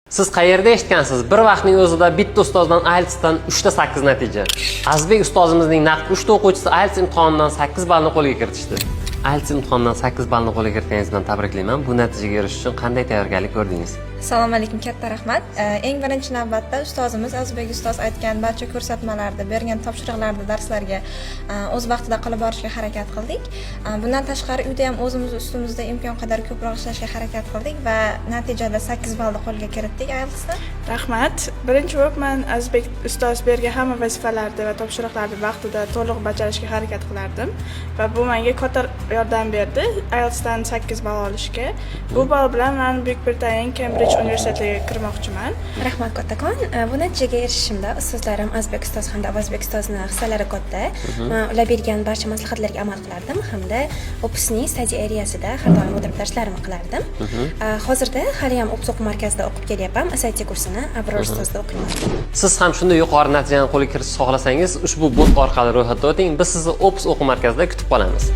Siz qayerda eshitgansiz? Bir vaqtning o'zida bitta ustozdan IELTSdan 3 ta 8 natija. Azizbek ustozimizning naqd 3 ta o'quvchisi IELTS imtihonidan 8 ballni qo'lga kiritishdi. IELTS imtihonidan 8 ballni qo'lga kiritganingiz bilan tabriklayman. Bu natijaga erishish uchun qanday tayyorgarlik ko'rdingiz? Assalomu alaykum, katta rahmat. Eng birinchi navbatda ustozimiz Azizbek ustoz aytgan barcha ko'rsatmalarda, bergan topshiriqlarda, darslarga o'z vaqtida qilib borishga harakat qildik. Bundan tashqari uyda ham o'zimiz ustimizda imkon qadar ko'proq ishlashga harakat qildik va natijada 8 ballni qo'lga kiritdik IELTSda. Rahmat. Birinchi bo'lib men Azizbek ustoz bergan hamma vazifalarni va topshiriqlarni vaqtida to'liq bajarishga harakat qilardim va bu menga katta yordam berdi IELTSdan 8 ball olishga. Bu ball bilan men Buyuk Britaniyaning Cambridge universitetiga kirmoqchiman. Rahmat kattakon. Bu natijaga erishishimda ustozlarim Azizbek ustoz hamda Avazbek ustozni hissalari katta. Men ular bergan barcha maslahatlarga amal qilardim hamda OPSning study areasida har doim o'tirib darslarimni qilardim. Hozirda hali ham OPS o'quv markazida o'qib kelyapman. SAT kursini Abror ustozda o'qiyman. Siz ham shunday yuqori natijani qo'lga kiritishni xohlasangiz, ushbu bot orqali ro'yxatdan o'ting. Biz sizni OPS o'quv markazida kutib qolamiz.